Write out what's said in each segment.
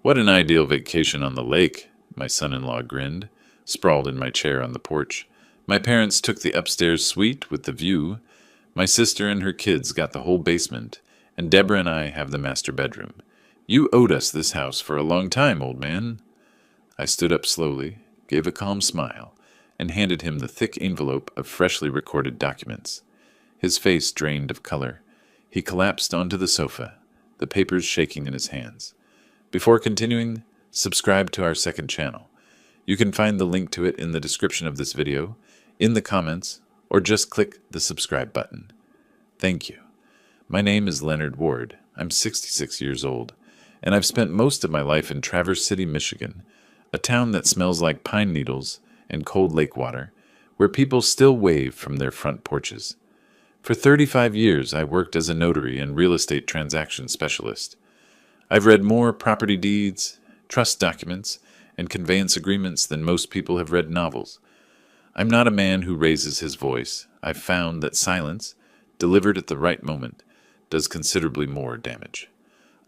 What an ideal vacation on the lake, my son-in-law grinned, sprawled in my chair on the porch. My parents took the upstairs suite with the view. My sister and her kids got the whole basement, and Deborah and I have the master bedroom. You owed us this house for a long time, old man. I stood up slowly, gave a calm smile, and handed him the thick envelope of freshly recorded documents. His face drained of color. He collapsed onto the sofa, the papers shaking in his hands. Before continuing, subscribe to our second channel. You can find the link to it in the description of this video, in the comments, or just click the subscribe button. Thank you. My name is Leonard Ward. I'm 66 years old, and I've spent most of my life in Traverse City, Michigan, a town that smells like pine needles and cold lake water, where people still wave from their front porches. For 35 years, I worked as a notary and real estate transaction specialist. I've read more property deeds, trust documents, and conveyance agreements than most people have read novels. I'm not a man who raises his voice. I've found that silence, delivered at the right moment, does considerably more damage.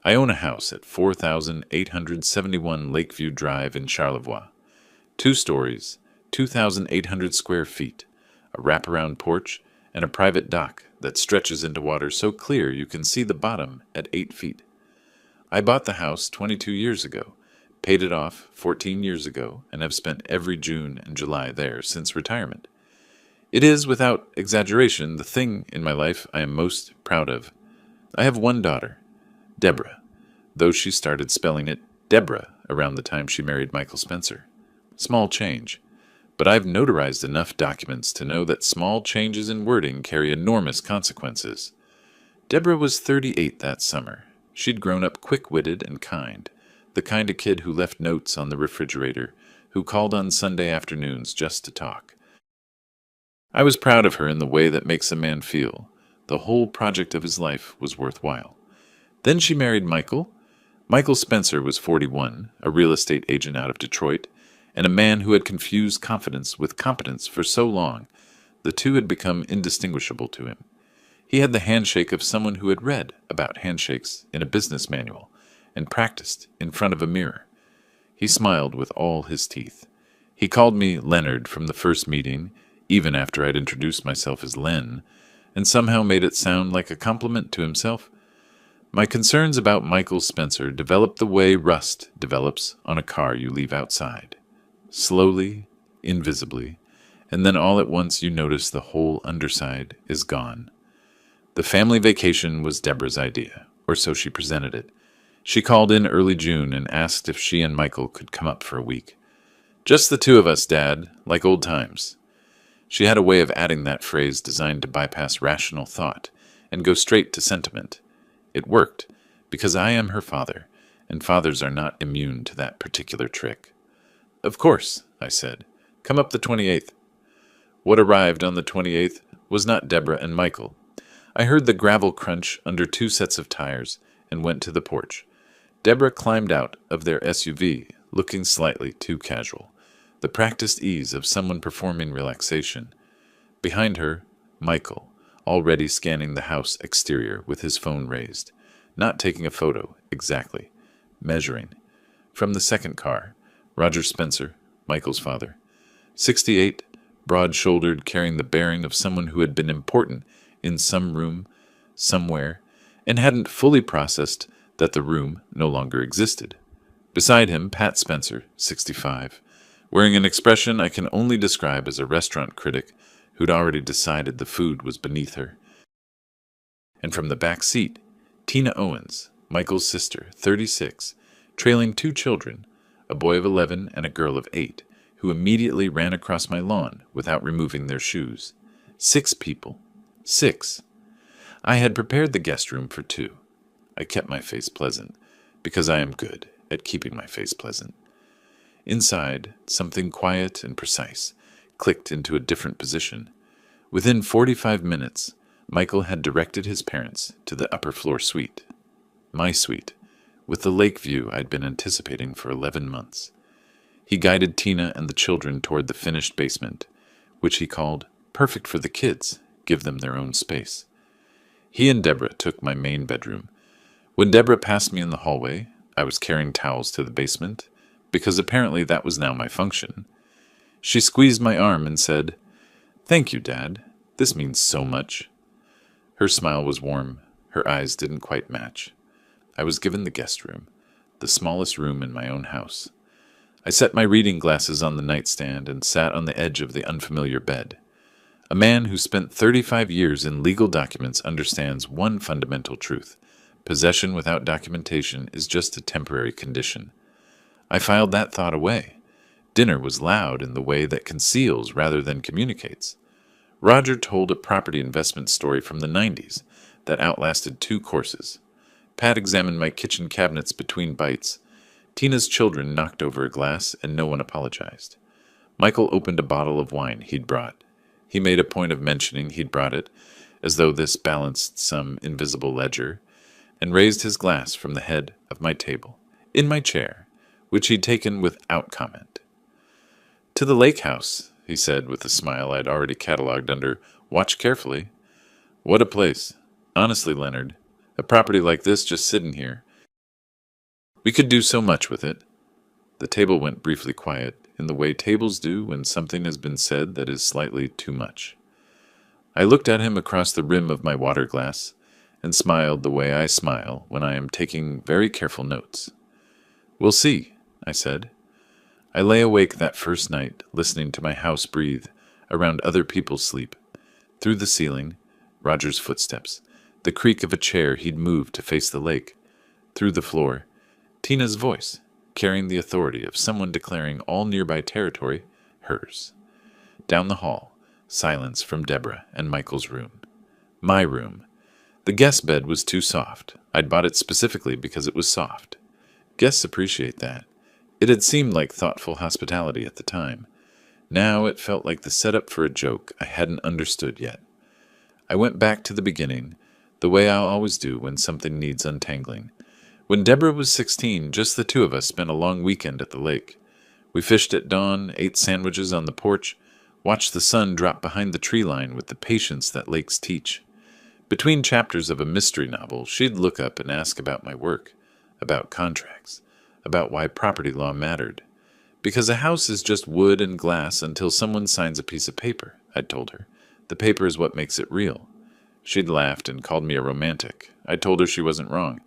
I own a house at 4,871 Lakeview Drive in Charlevoix. 2 stories, 2,800 square feet, a wraparound porch, and a private dock that stretches into water so clear you can see the bottom at 8 feet. I bought the house 22 years ago, paid it off 14 years ago, and have spent every June and July there since retirement. It is, without exaggeration, the thing in my life I am most proud of. I have one daughter, Deborah, though she started spelling it Deborah around the time she married Michael Spencer. Small change, but I've notarized enough documents to know that small changes in wording carry enormous consequences. Deborah was 38 that summer. She'd grown up quick-witted and kind, the kind of kid who left notes on the refrigerator, who called on Sunday afternoons just to talk. I was proud of her in the way that makes a man feel. The whole project of his life was worthwhile. Then she married Michael. Michael Spencer was 41, a real estate agent out of Detroit, and a man who had confused confidence with competence for so long, the two had become indistinguishable to him. He had the handshake of someone who had read about handshakes in a business manual and practiced in front of a mirror. He smiled with all his teeth. He called me Leonard from the first meeting, even after I'd introduced myself as Len, and somehow made it sound like a compliment to himself. My concerns about Michael Spencer developed the way rust develops on a car you leave outside. Slowly, invisibly, and then all at once you notice the whole underside is gone. The family vacation was Deborah's idea, or so she presented it. She called in early June and asked if she and Michael could come up for a week. "Just the two of us, Dad, like old times." She had a way of adding that phrase designed to bypass rational thought and go straight to sentiment. It worked, because I am her father, and fathers are not immune to that particular trick. "Of course," I said. "Come up the 28th. What arrived on the 28th was not Deborah and Michael. I heard the gravel crunch under 2 sets of tires and went to the porch. Deborah climbed out of their SUV, looking slightly too casual, the practiced ease of someone performing relaxation. Behind her, Michael, already scanning the house exterior with his phone raised, not taking a photo, exactly, measuring. From the second car, Roger Spencer, Michael's father, 68, broad-shouldered, carrying the bearing of someone who had been important in some room, somewhere, and hadn't fully processed that the room no longer existed. Beside him, Pat Spencer, 65, wearing an expression I can only describe as a restaurant critic who'd already decided the food was beneath her. And from the back seat, Tina Owens, Michael's sister, 36, trailing 2 children, a boy of 11 and a girl of 8, who immediately ran across my lawn without removing their shoes. 6 people. 6. I had prepared the guest room for 2. I kept my face pleasant, because I am good at keeping my face pleasant. Inside, something quiet and precise clicked into a different position. Within 45 minutes, Michael had directed his parents to the upper floor suite. My suite, with the lake view I'd been anticipating for 11 months. He guided Tina and the children toward the finished basement, which he called perfect for the kids, give them their own space. He and Deborah took my main bedroom. When Deborah passed me in the hallway, I was carrying towels to the basement, because apparently that was now my function. She squeezed my arm and said, "Thank you, Dad. This means so much." Her smile was warm. Her eyes didn't quite match. I was given the guest room, the smallest room in my own house. I set my reading glasses on the nightstand and sat on the edge of the unfamiliar bed. A man who spent 35 years in legal documents understands one fundamental truth. Possession without documentation is just a temporary condition. I filed that thought away. Dinner was loud in the way that conceals rather than communicates. Roger told a property investment story from the 90s that outlasted 2 courses. Pat examined my kitchen cabinets between bites. Tina's children knocked over a glass, and no one apologized. Michael opened a bottle of wine he'd brought. He made a point of mentioning he'd brought it, as though this balanced some invisible ledger, and raised his glass from the head of my table, in my chair, which he'd taken without comment. "To the lake house," he said with a smile I'd already catalogued under "watch carefully." "What a place. Honestly, Leonard, a property like this just sitting here. We could do so much with it." The table went briefly quiet, in the way tables do when something has been said that is slightly too much. I looked at him across the rim of my water glass, and smiled the way I smile when I am taking very careful notes. "We'll see," I said. I lay awake that first night, listening to my house breathe, around other people's sleep. Through the ceiling, Roger's footsteps, the creak of a chair he'd moved to face the lake. Through the floor, Tina's voice, carrying the authority of someone declaring all nearby territory hers. Down the hall, silence from Deborah and Michael's room. My room. The guest bed was too soft. I'd bought it specifically because it was soft. Guests appreciate that. It had seemed like thoughtful hospitality at the time. Now it felt like the setup for a joke I hadn't understood yet. I went back to the beginning, the way I always do when something needs untangling. When Deborah was 16, just the 2 of us spent a long weekend at the lake. We fished at dawn, ate sandwiches on the porch, watched the sun drop behind the tree line with the patience that lakes teach. Between chapters of a mystery novel, she'd look up and ask about my work, about contracts, about why property law mattered. "Because a house is just wood and glass until someone signs a piece of paper," I'd told her. "The paper is what makes it real." She'd laughed and called me a romantic. I told her she wasn't wrong.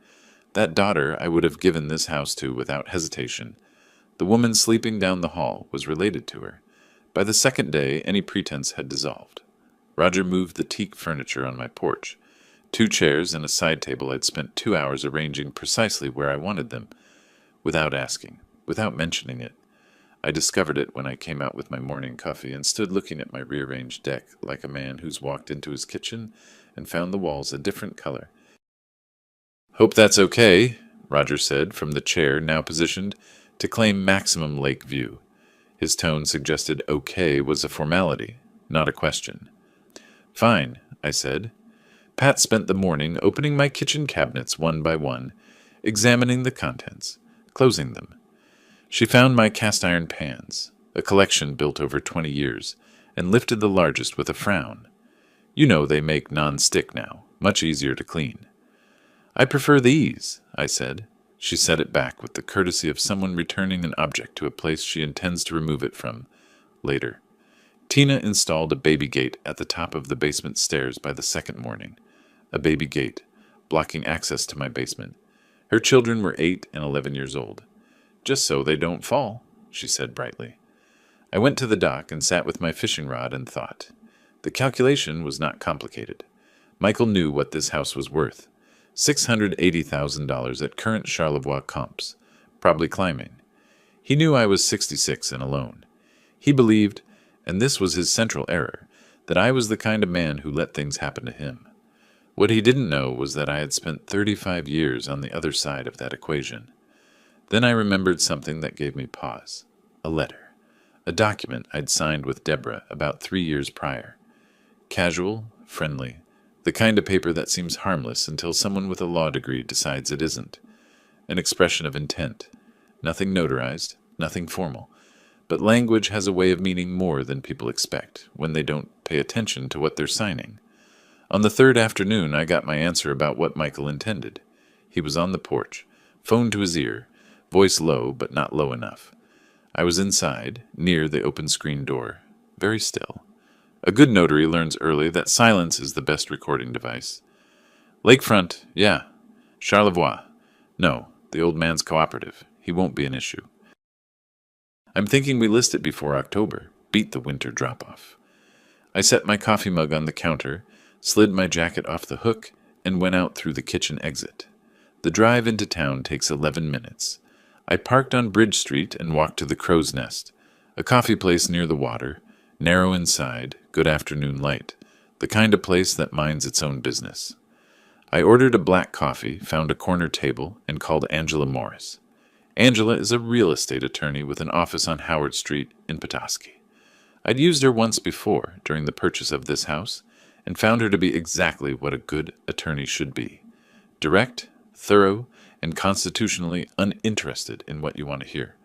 That daughter I would have given this house to without hesitation. The woman sleeping down the hall was related to her. By the second day, any pretense had dissolved. Roger moved the teak furniture on my porch. 2 chairs and a side table I'd spent 2 hours arranging precisely where I wanted them, without asking, without mentioning it. I discovered it when I came out with my morning coffee and stood looking at my rearranged deck like a man who's walked into his kitchen and found the walls a different color. "Hope that's okay," Roger said from the chair now positioned to claim maximum lake view. His tone suggested okay was a formality, not a question. "Fine," I said. Pat spent the morning opening my kitchen cabinets one by one, examining the contents, closing them. She found my cast-iron pans, a collection built over 20 years, and lifted the largest with a frown. "You know they make non-stick now, much easier to clean." "I prefer these," I said. She set it back with the courtesy of someone returning an object to a place she intends to remove it from later. Tina installed a baby gate at the top of the basement stairs by the second morning. A baby gate, blocking access to my basement. Her children were 8 and 11 years old. "Just so they don't fall," she said brightly. I went to the dock and sat with my fishing rod and thought. The calculation was not complicated. Michael knew what this house was worth. $680,000 at current Charlevoix comps, probably climbing. He knew I was 66 and alone. He believed, and this was his central error, that I was the kind of man who let things happen to him. What he didn't know was that I had spent 35 years on the other side of that equation. Then I remembered something that gave me pause. A letter. A document I'd signed with Deborah about 3 years prior. Casual, friendly, the kind of paper that seems harmless until someone with a law degree decides it isn't. An expression of intent. Nothing notarized, nothing formal. But language has a way of meaning more than people expect when they don't pay attention to what they're signing. On the 3rd afternoon, I got my answer about what Michael intended. He was on the porch, phone to his ear, voice low but not low enough. I was inside, near the open screen door, very still. A good notary learns early that silence is the best recording device. Lakefront, yeah. Charlevoix. No, the old man's cooperative. He won't be an issue. I'm thinking we list it before October. Beat the winter drop-off. I set my coffee mug on the counter, slid my jacket off the hook, and went out through the kitchen exit. The drive into town takes 11 minutes. I parked on Bridge Street and walked to the Crow's Nest, a coffee place near the water, narrow inside, good afternoon light, the kind of place that minds its own business. I ordered a black coffee, found a corner table, and called Angela Morris. Angela is a real estate attorney with an office on Howard Street in Petoskey. I'd used her once before during the purchase of this house and found her to be exactly what a good attorney should be. Direct, thorough, and constitutionally uninterested in what you want to hear.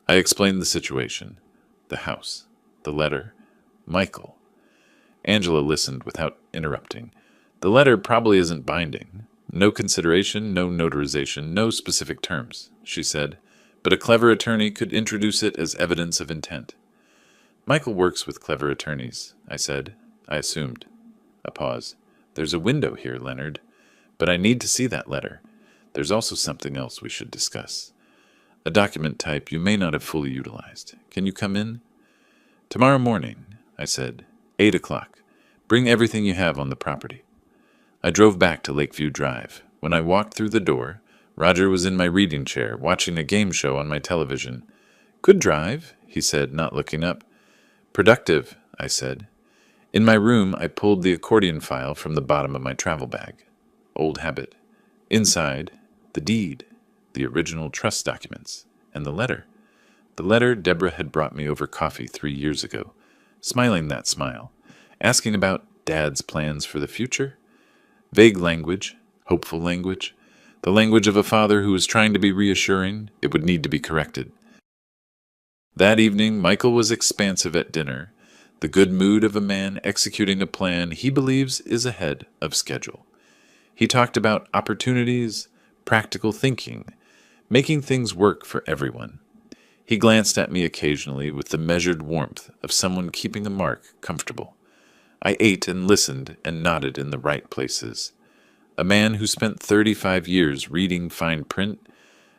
I explained the situation, the house, the letter, Michael. Angela listened without interrupting. The letter probably isn't binding. No consideration, no notarization, no specific terms, she said, but a clever attorney could introduce it as evidence of intent. Michael works with clever attorneys, I said. I assumed. A pause. There's a window here, Leonard, but I need to see that letter. There's also something else we should discuss. A document type you may not have fully utilized. Can you come in? Tomorrow morning, I said. 8 o'clock. Bring everything you have on the property. I drove back to Lakeview Drive. When I walked through the door, Roger was in my reading chair, watching a game show on my television. Good drive, he said, not looking up. Productive, I said. In my room, I pulled the accordion file from the bottom of my travel bag. Old habit. Inside, the deed, the original trust documents, and the letter. The letter Deborah had brought me over coffee 3 years ago, smiling that smile, asking about Dad's plans for the future. Vague language, hopeful language, the language of a father who was trying to be reassuring. It would need to be corrected. That evening, Michael was expansive at dinner, the good mood of a man executing a plan he believes is ahead of schedule. He talked about opportunities, practical thinking, making things work for everyone. He glanced at me occasionally with the measured warmth of someone keeping a mark comfortable. I ate and listened and nodded in the right places. A man who spent 35 years reading fine print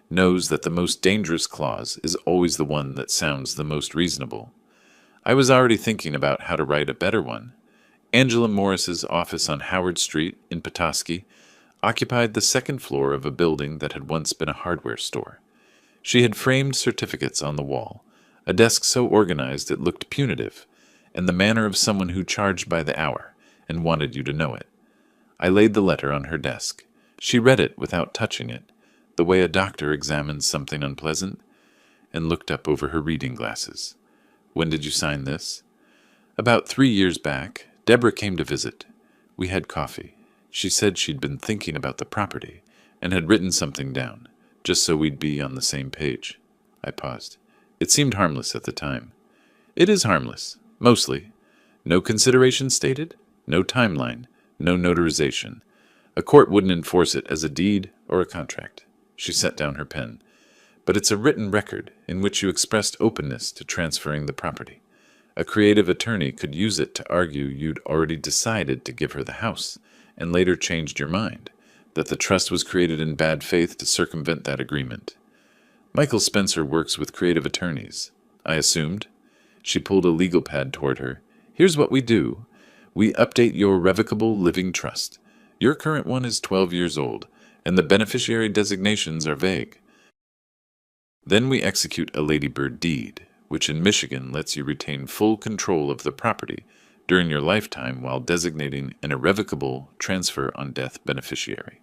knows that the most dangerous clause is always the one that sounds the most reasonable. I was already thinking about how to write a better one. Angela Morris's office on Howard Street in Petoskey occupied the second floor of a building that had once been a hardware store. She had framed certificates on the wall, a desk so organized it looked punitive, and the manner of someone who charged by the hour and wanted you to know it. I laid the letter on her desk. She read it without touching it, the way a doctor examines something unpleasant, and looked up over her reading glasses. When did you sign this? About 3 years back. Deborah came to visit. We had coffee. She said she'd been thinking about the property and had written something down, just so we'd be on the same page. I paused. It seemed harmless at the time. It is harmless, mostly. No consideration stated, no timeline, no notarization. A court wouldn't enforce it as a deed or a contract. She set down her pen. But it's a written record in which you expressed openness to transferring the property. A creative attorney could use it to argue you'd already decided to give her the house, and later changed your mind, that the trust was created in bad faith to circumvent that agreement. Michael Spencer works with creative attorneys, I assumed. She pulled a legal pad toward her. Here's what we do. We update your revocable living trust. Your current one is 12 years old, and the beneficiary designations are vague. Then we execute a ladybird deed, which in Michigan lets you retain full control of the property during your lifetime while designating an irrevocable transfer on death beneficiary.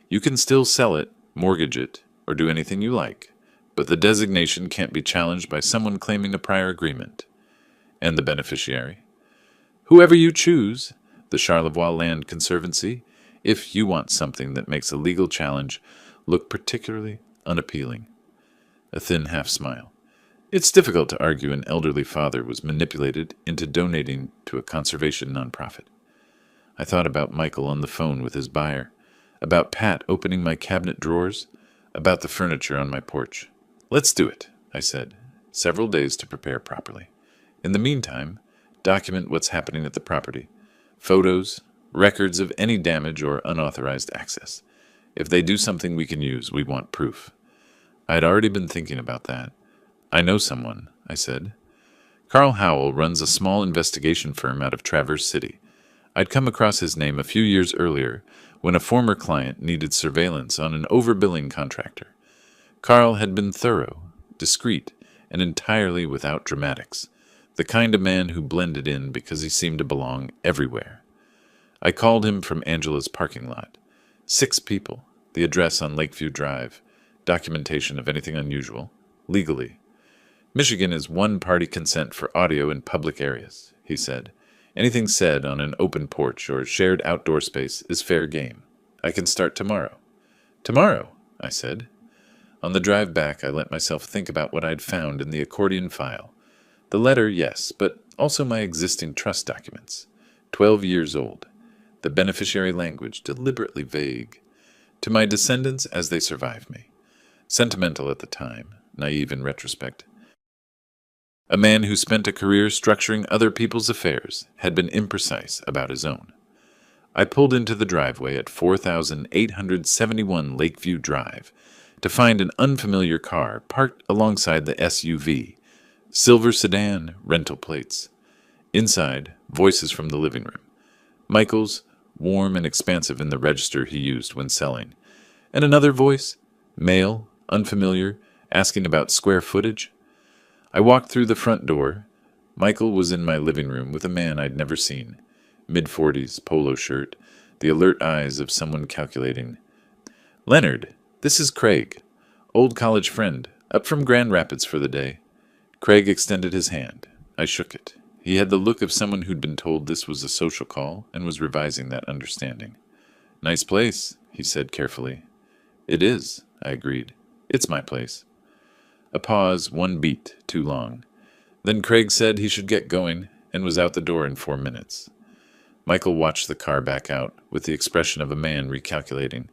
You can still sell it, mortgage it, or do anything you like, but the designation can't be challenged by someone claiming a prior agreement. And the beneficiary? Whoever you choose, the Charlevoix Land Conservancy, if you want something that makes a legal challenge look particularly unappealing. A thin half-smile. It's difficult to argue an elderly father was manipulated into donating to a conservation nonprofit. I thought about Michael on the phone with his buyer, about Pat opening my cabinet drawers, about the furniture on my porch. Let's do it, I said. Several days to prepare properly. In the meantime, document what's happening at the property. Photos, records of any damage or unauthorized access. If they do something we can use, we want proof. I had already been thinking about that. I know someone, I said. Carl Howell runs a small investigation firm out of Traverse City. I'd come across his name a few years earlier when a former client needed surveillance on an overbilling contractor. Carl had been thorough, discreet, and entirely without dramatics, the kind of man who blended in because he seemed to belong everywhere. I called him from Angela's parking lot. 6 people, the address on Lakeview Drive, documentation of anything unusual, legally. Michigan is one-party consent for audio in public areas, he said. Anything said on an open porch or shared outdoor space is fair game. I can start tomorrow. Tomorrow, I said. On the drive back, I let myself think about what I'd found in the accordion file. The letter, yes, but also my existing trust documents. 12 years old. The beneficiary language deliberately vague. To my descendants as they survive me. Sentimental at the time, naive in retrospect. A man who spent a career structuring other people's affairs had been imprecise about his own. I pulled into the driveway at 4871 Lakeview Drive to find an unfamiliar car parked alongside the SUV. Silver sedan, rental plates. Inside, voices from the living room. Michael's, warm and expansive in the register he used when selling. And another voice, male, unfamiliar, asking about square footage. I walked through the front door. Michael was in my living room with a man I'd never seen. Mid-40s, polo shirt, the alert eyes of someone calculating. "Leonard, this is Craig, old college friend, up from Grand Rapids for the day." Craig extended his hand. I shook it. He had the look of someone who'd been told this was a social call and was revising that understanding. "Nice place," he said carefully. "It is," I agreed. "It's my place." A pause, one beat, too long. Then Craig said he should get going and was out the door in 4 minutes. Michael watched the car back out with the expression of a man recalculating.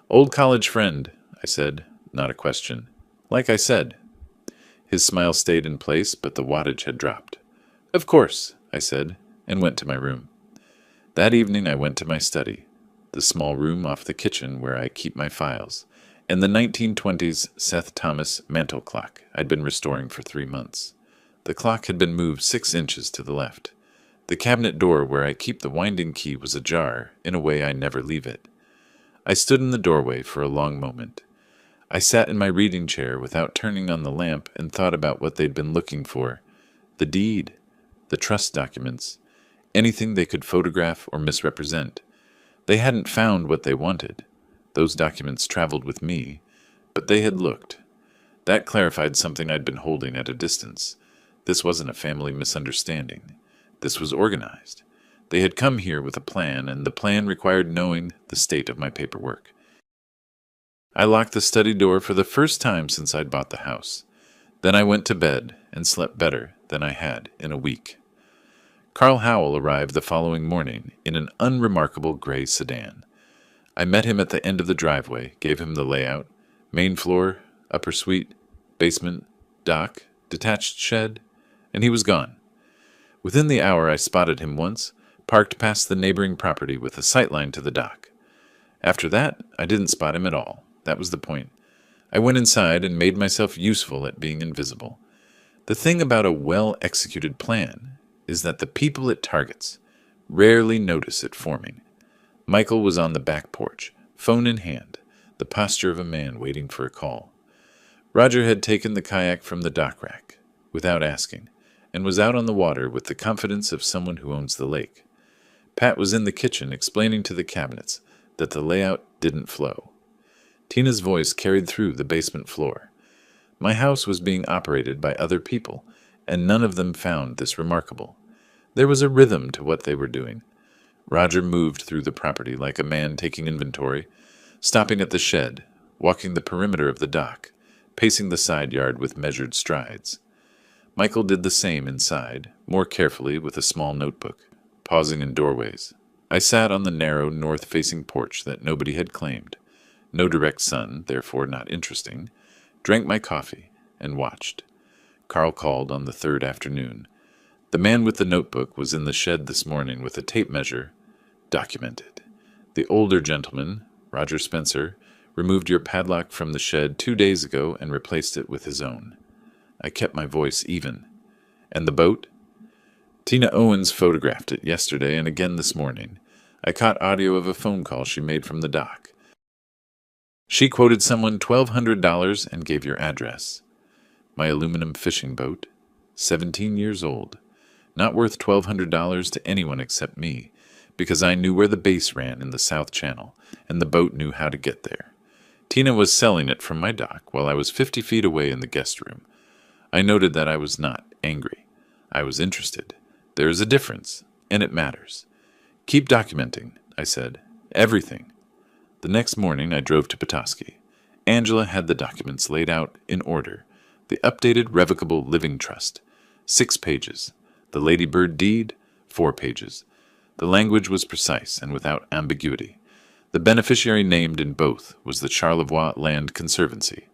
"Old college friend," I said, not a question. "Like I said." His smile stayed in place, but the wattage had dropped. "Of course," I said, and went to my room. That evening I went to my study, the small room off the kitchen where I keep my files, and the 1920s Seth Thomas mantel clock I'd been restoring for 3 months. The clock had been moved 6 inches to the left. The cabinet door where I keep the winding key was ajar in a way I never leave it. I stood in the doorway for a long moment. I sat in my reading chair without turning on the lamp and thought about what they'd been looking for. The deed, the trust documents, anything they could photograph or misrepresent. They hadn't found what they wanted. Those documents traveled with me, but they had looked. That clarified something I'd been holding at a distance. This wasn't a family misunderstanding. This was organized. They had come here with a plan, and the plan required knowing the state of my paperwork. I locked the study door for the first time since I'd bought the house. Then I went to bed and slept better than I had in a week. Carl Howell arrived the following morning in an unremarkable gray sedan. I met him at the end of the driveway, gave him the layout, main floor, upper suite, basement, dock, detached shed, and he was gone. Within the hour I spotted him once, parked past the neighboring property with a sightline to the dock. After that, I didn't spot him at all. That was the point. I went inside and made myself useful at being invisible. The thing about a well-executed plan is that the people it targets rarely notice it forming. Michael was on the back porch, phone in hand, the posture of a man waiting for a call. Roger had taken the kayak from the dock rack, without asking, and was out on the water with the confidence of someone who owns the lake. Pat was in the kitchen explaining to the cabinets that the layout didn't flow. Tina's voice carried through the basement floor. My house was being operated by other people, and none of them found this remarkable. There was a rhythm to what they were doing. Roger moved through the property like a man taking inventory, stopping at the shed, walking the perimeter of the dock, pacing the side yard with measured strides. Michael did the same inside, more carefully with a small notebook, pausing in doorways. I sat on the narrow north-facing porch that nobody had claimed. no direct sun, therefore not interesting, drank my coffee, and watched. Carl called on the third afternoon. The man with the notebook was in the shed this morning with a tape measure. Documented. The older gentleman, Roger Spencer, removed your padlock from the shed 2 days ago and replaced it with his own. I kept my voice even. And the boat? Tina Owens photographed it yesterday and again this morning. I caught audio of a phone call she made from the dock. She quoted someone $1,200 and gave your address. My aluminum fishing boat, 17 years old, not worth $1,200 to anyone except me, because I knew where the base ran in the South Channel, and the boat knew how to get there. Tina was selling it from my dock while I was 50 feet away in the guest room. I noted that I was not angry. I was interested. There is a difference, and it matters. Keep documenting, I said. Everything. The next morning I drove to Petoskey. Angela had the documents laid out in order. The updated revocable living trust, 6 pages. The Lady Bird deed, 4 pages. The language was precise and without ambiguity. The beneficiary named in both was the Charlevoix Land Conservancy,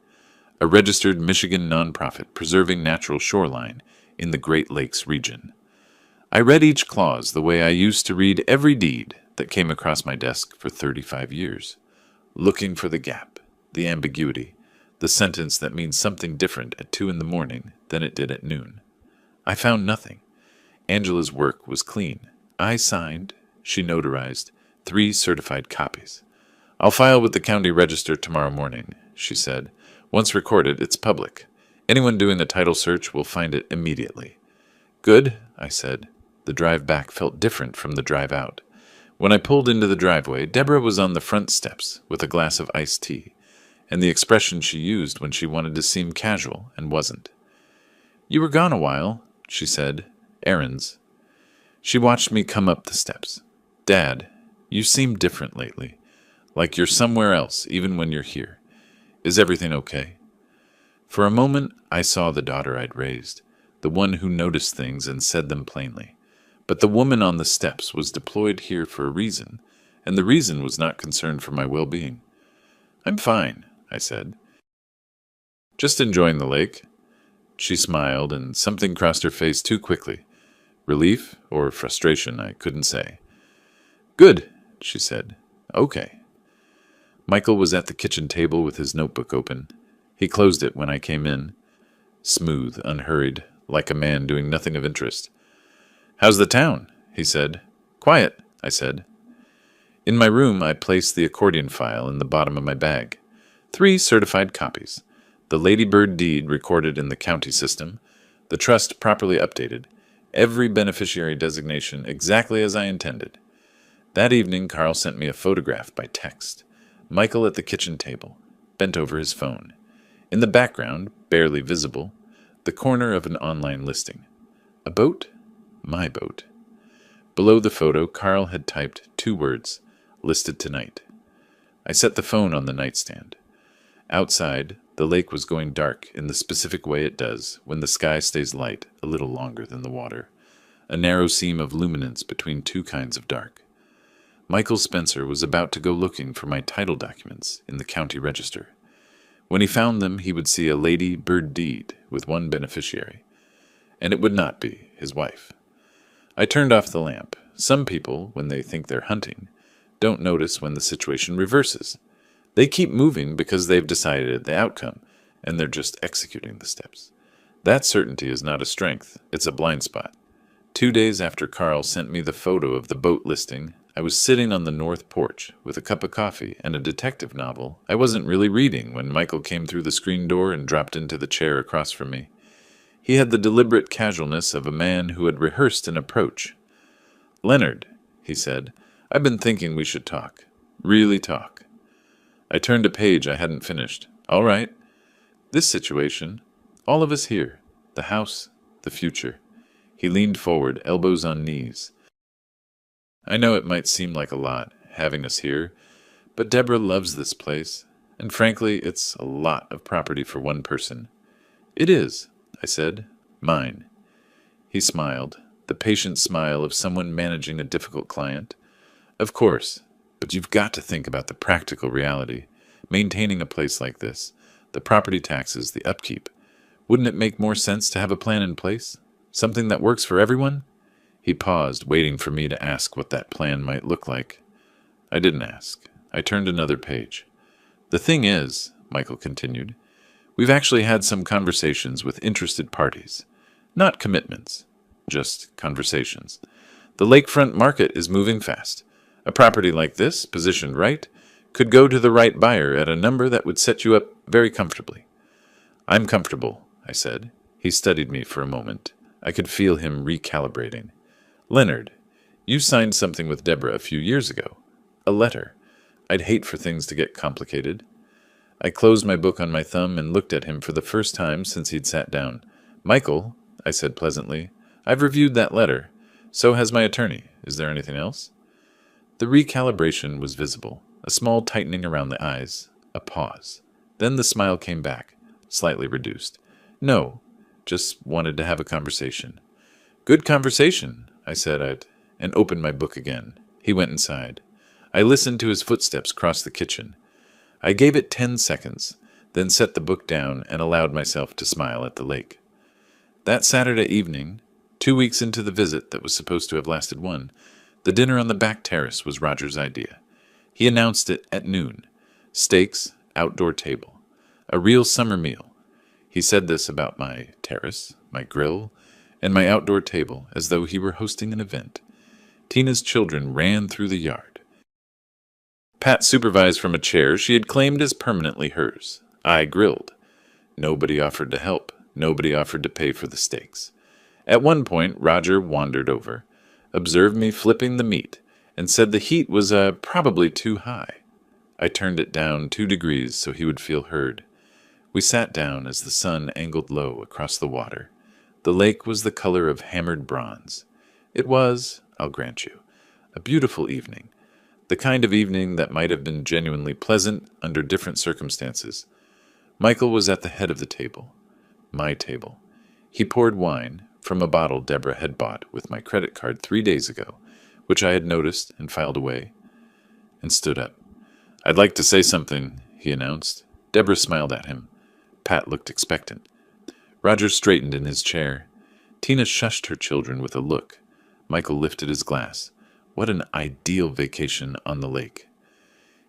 a registered Michigan nonprofit preserving natural shoreline in the Great Lakes region. I read each clause the way I used to read every deed that came across my desk for 35 years, looking for the gap, the ambiguity, the sentence that means something different at 2 a.m. than it did at noon. I found nothing. Angela's work was clean. I signed, she notarized, 3 certified copies. I'll file with the county register tomorrow morning, she said. Once recorded, it's public. Anyone doing a title search will find it immediately. Good, I said. The drive back felt different from the drive out. When I pulled into the driveway, Deborah was on the front steps with a glass of iced tea, and the expression she used when she wanted to seem casual and wasn't. You were gone a while, she said. Errands. She watched me come up the steps. Dad, you seem different lately. Like you're somewhere else, even when you're here. Is everything okay? For a moment, I saw the daughter I'd raised, the one who noticed things and said them plainly. But the woman on the steps was deployed here for a reason, and the reason was not concerned for my well-being. I'm fine, I said. Just enjoying the lake. She smiled, and something crossed her face too quickly. Relief or frustration, I couldn't say. Good, she said. Okay. Michael was at the kitchen table with his notebook open. He closed it when I came in. Smooth, unhurried, like a man doing nothing of interest. How's the town? He said. Quiet, I said. In my room, I placed the accordion file in the bottom of my bag. 3 certified copies. The Lady Bird deed recorded in the county system. The trust properly updated. Every beneficiary designation exactly as I intended. That evening, Carl sent me a photograph by text. Michael at the kitchen table, bent over his phone. In the background, barely visible, the corner of an online listing. A boat? My boat. Below the photo, Carl had typed 2 words, listed tonight. I set the phone on the nightstand. Outside, the lake was going dark in the specific way it does when the sky stays light a little longer than the water, a narrow seam of luminance between 2 kinds of dark. Michael Spencer was about to go looking for my title documents in the county register. When he found them, he would see a Lady Bird deed with 1 beneficiary, and it would not be his wife. I turned off the lamp. Some people, when they think they're hunting, don't notice when the situation reverses. They keep moving because they've decided the outcome, and they're just executing the steps. That certainty is not a strength, it's a blind spot. 2 days after Carl sent me the photo of the boat listing, I was sitting on the north porch with a cup of coffee and a detective novel I wasn't really reading when Michael came through the screen door and dropped into the chair across from me. He had the deliberate casualness of a man who had rehearsed an approach. Leonard, he said, I've been thinking we should talk. Really talk. I turned a page I hadn't finished. All right. This situation, all of us here, the house, the future. He leaned forward, elbows on knees. I know it might seem like a lot, having us here, but Deborah loves this place, and frankly, it's a lot of property for 1 person. It is, I said. Mine. He smiled, the patient smile of someone managing a difficult client. Of course, but you've got to think about the practical reality. Maintaining a place like this, the property taxes, the upkeep. Wouldn't it make more sense to have a plan in place? Something that works for everyone? He paused, waiting for me to ask what that plan might look like. I didn't ask. I turned another page. The thing is, Michael continued, we've actually had some conversations with interested parties. Not commitments, just conversations. The lakefront market is moving fast. A property like this, positioned right, could go to the right buyer at a number that would set you up very comfortably. I'm comfortable, I said. He studied me for a moment. I could feel him recalibrating. Leonard, you signed something with Deborah a few years ago. A letter. I'd hate for things to get complicated. I closed my book on my thumb and looked at him for the first time since he'd sat down. Michael, I said pleasantly, I've reviewed that letter. So has my attorney. Is there anything else? The recalibration was visible. A small tightening around the eyes. A pause. Then the smile came back, slightly reduced. No, just wanted to have a conversation. Good conversation, I said, and opened my book again. He went inside. I listened to his footsteps cross the kitchen. I gave it 10 seconds, then set the book down and allowed myself to smile at the lake. That Saturday evening, 2 weeks into the visit that was supposed to have lasted one, the dinner on the back terrace was Roger's idea. He announced it at noon. Steaks, outdoor table. A real summer meal. He said this about my terrace, my grill, and my outdoor table as though he were hosting an event. Tina's children ran through the yard. Pat supervised from a chair she had claimed as permanently hers. I grilled. Nobody offered to help. Nobody offered to pay for the steaks. At one point, Roger wandered over, observed me flipping the meat, and said the heat was probably too high. I turned it down 2 degrees so he would feel heard. We sat down as the sun angled low across the water. The lake was the color of hammered bronze. It was, I'll grant you, a beautiful evening, the kind of evening that might have been genuinely pleasant under different circumstances. Michael was at the head of the table, my table. He poured wine from a bottle Deborah had bought with my credit card 3 days ago, which I had noticed and filed away, and stood up. I'd like to say something, he announced. Deborah smiled at him. Pat looked expectant. Roger straightened in his chair. Tina shushed her children with a look. Michael lifted his glass. What an ideal vacation on the lake.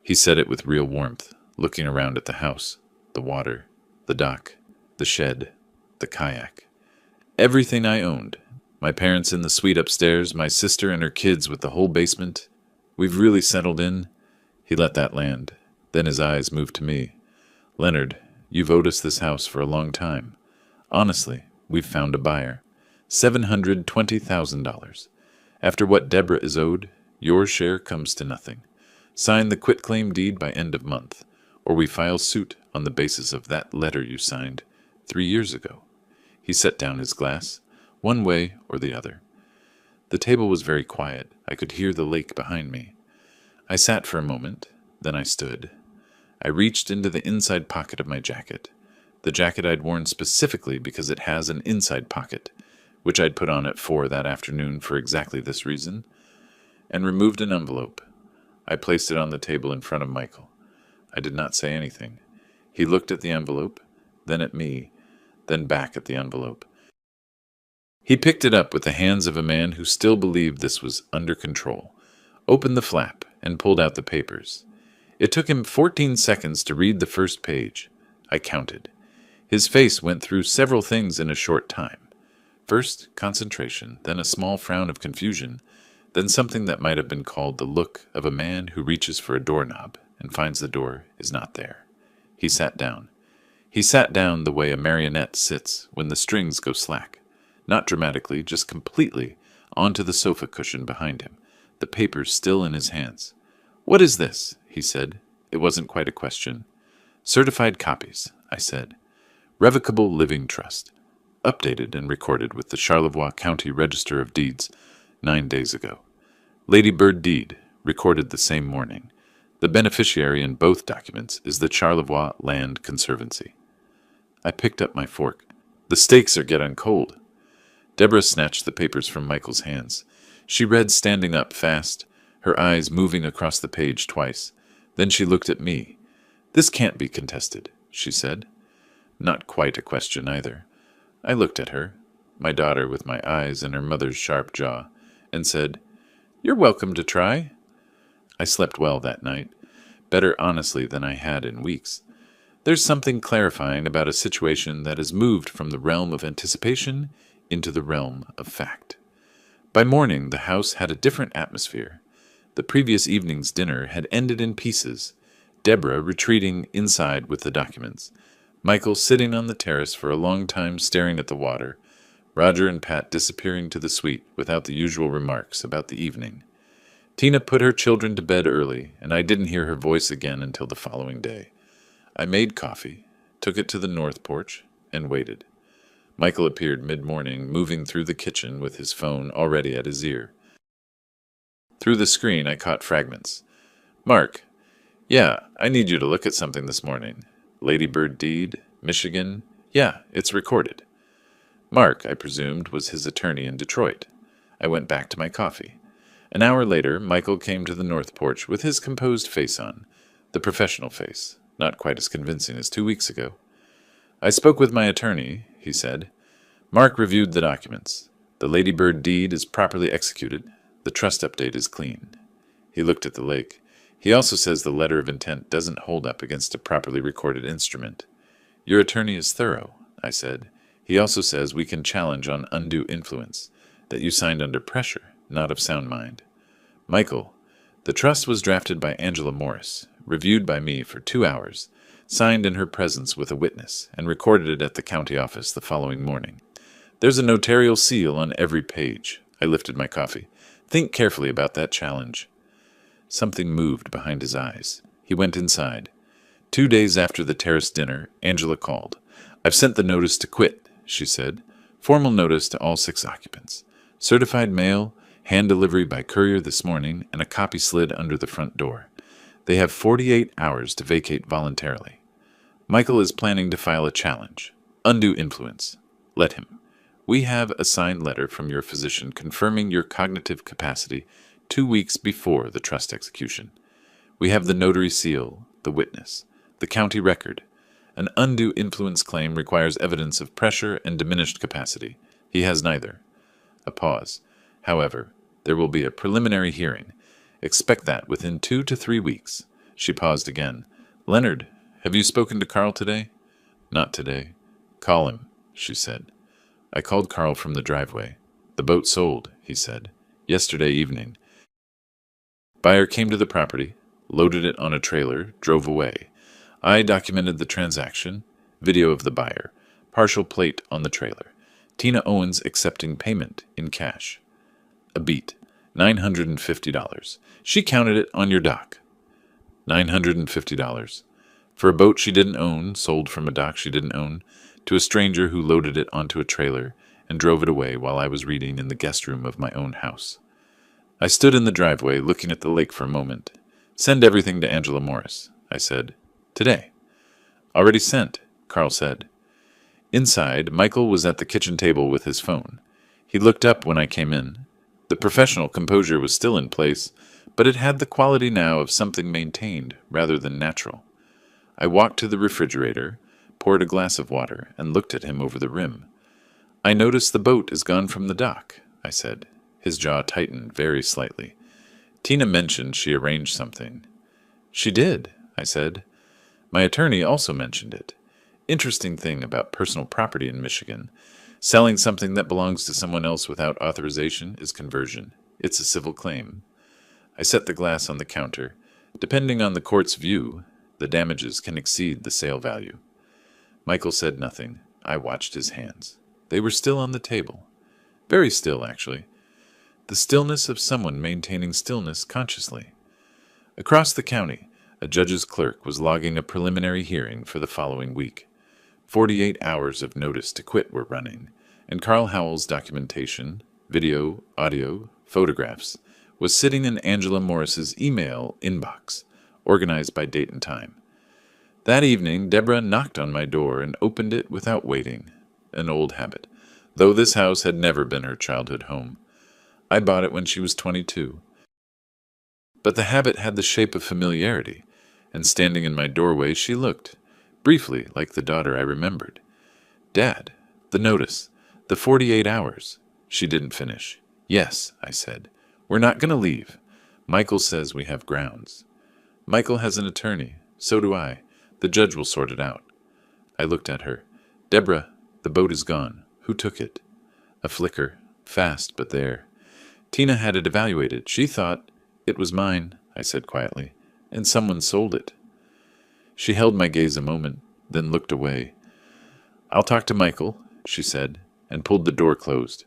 He said it with real warmth, looking around at the house, the water, the dock, the shed, the kayak. Everything I owned. My parents in the suite upstairs, my sister and her kids with the whole basement. We've really settled in. He let that land. Then his eyes moved to me. Leonard, you've owed us this house for a long time. Honestly, we've found a buyer. $720,000. After what Deborah is owed, your share comes to nothing. Sign the quitclaim deed by end of month, or we file suit on the basis of that letter you signed 3 years ago. He set down his glass, one way or the other. The table was very quiet. I could hear the lake behind me. I sat for a moment, then I stood. I reached into the inside pocket of my jacket, the jacket I'd worn specifically because it has an inside pocket, which I'd put on at 4 that afternoon for exactly this reason, and removed an envelope. I placed it on the table in front of Michael. I did not say anything. He looked at the envelope, then at me, then back at the envelope. He picked it up with the hands of a man who still believed this was under control, opened the flap, and pulled out the papers. It took him 14 seconds to read the first page. I counted. His face went through several things in a short time. First, concentration, then a small frown of confusion, then something that might have been called the look of a man who reaches for a doorknob and finds the door is not there. He sat down. He sat down the way a marionette sits when the strings go slack. Not dramatically, just completely, onto the sofa cushion behind him, the papers still in his hands. "What is this?" he said. It wasn't quite a question. "Certified copies," I said. "Revocable Living Trust. Updated and recorded with the Charlevoix County Register of Deeds 9 days ago. Lady Bird deed, recorded the same morning. The beneficiary in both documents is the Charlevoix Land Conservancy." I picked up my fork. "The steaks are getting cold." Deborah snatched the papers from Michael's hands. She read standing up fast, her eyes moving across the page twice. Then she looked at me. "This can't be contested," she said. Not quite a question either. I looked at her, my daughter with my eyes and her mother's sharp jaw, and said, "You're welcome to try." I slept well that night, better honestly than I had in weeks. There's something clarifying about a situation that has moved from the realm of anticipation into the realm of fact. By morning, the house had a different atmosphere. The previous evening's dinner had ended in pieces, Deborah retreating inside with the documents, Michael sitting on the terrace for a long time staring at the water, Roger and Pat disappearing to the suite without the usual remarks about the evening. Tina put her children to bed early, and I didn't hear her voice again until the following day. I made coffee, took it to the north porch, and waited. Michael appeared mid-morning, moving through the kitchen with his phone already at his ear. Through the screen, I caught fragments. "Mark, yeah, I need you to look at something this morning. Ladybird deed, Michigan. Yeah, it's recorded." Mark, I presumed, was his attorney in Detroit. I went back to my coffee. An hour later, Michael came to the north porch with his composed face on, the professional face, not quite as convincing as 2 weeks ago. "I spoke with my attorney," he said. "Mark reviewed the documents. The Ladybird deed is properly executed. The trust update is clean." He looked at the lake. "He also says the letter of intent doesn't hold up against a properly recorded instrument." "Your attorney is thorough," I said. "He also says we can challenge on undue influence, that you signed under pressure, not of sound mind." "Michael, the trust was drafted by Angela Morris, reviewed by me for 2 hours, signed in her presence with a witness, and recorded at the county office the following morning. There's a notarial seal on every page." I lifted my coffee. "Think carefully about that challenge." Something moved behind his eyes. He went inside. 2 days after the terrace dinner, Angela called. "I've sent the notice to quit," she said. "Formal notice to all 6 occupants. Certified mail, hand delivery by courier this morning, and a copy slid under the front door. They have 48 hours to vacate voluntarily. Michael is planning to file a challenge. Undue influence. Let him. We have a signed letter from your physician confirming your cognitive capacity 2 weeks before the trust execution. We have the notary seal, the witness, the county record. An undue influence claim requires evidence of pressure and diminished capacity. He has neither." A pause. "However, there will be a preliminary hearing. Expect that within 2 to 3 weeks." She paused again. "Leonard, have you spoken to Carl today?" "Not today." "Call him," she said. I called Carl from the driveway. "The boat sold," he said. "Yesterday evening. Buyer came to the property, loaded it on a trailer, drove away. I documented the transaction, video of the buyer, partial plate on the trailer. Tina Owens accepting payment in cash. A beat. $950. She counted it on your dock. $950. For a boat she didn't own, sold from a dock she didn't own, to a stranger who loaded it onto a trailer and drove it away while I was reading in the guest room of my own house. I stood in the driveway looking at the lake for a moment. "Send everything to Angela Morris," I said. "Today." "Already sent," Carl said. Inside, Michael was at the kitchen table with his phone. He looked up when I came in. The professional composure was still in place, but it had the quality now of something maintained rather than natural. I walked to the refrigerator, poured a glass of water, and looked at him over the rim. "I notice the boat is gone from the dock," I said. His jaw tightened very slightly. "Tina mentioned she arranged something." "She did," I said. "My attorney also mentioned it. Interesting thing about personal property in Michigan. Selling something that belongs to someone else without authorization is conversion. It's a civil claim." I set the glass on the counter. Depending on the court's view, the damages can exceed the sale value. Michael said nothing. I watched his hands. They were still on the table. Very still, actually. The stillness of someone maintaining stillness consciously. Across the county, a judge's clerk was logging a preliminary hearing for the following week. 48 hours of notice to quit were running, and Carl Howell's documentation, video, audio, photographs, was sitting in Angela Morris's email inbox, organized by date and time. That evening, Deborah knocked on my door and opened it without waiting, an old habit, though this house had never been her childhood home. I bought it when she was 22. But the habit had the shape of familiarity, and standing in my doorway, she looked, briefly like the daughter I remembered. "Dad, the notice, the 48 hours." She didn't finish. "Yes," I said. "We're not going to leave. Michael says we have grounds." "Michael has an attorney. So do I. The judge will sort it out." I looked at her. "Deborah, the boat is gone. Who took it?" A flicker, fast but there. "Tina had it evaluated. She thought it was mine," I said quietly, "and someone sold it." She held my gaze a moment, then looked away. "I'll talk to Michael," she said, and pulled the door closed.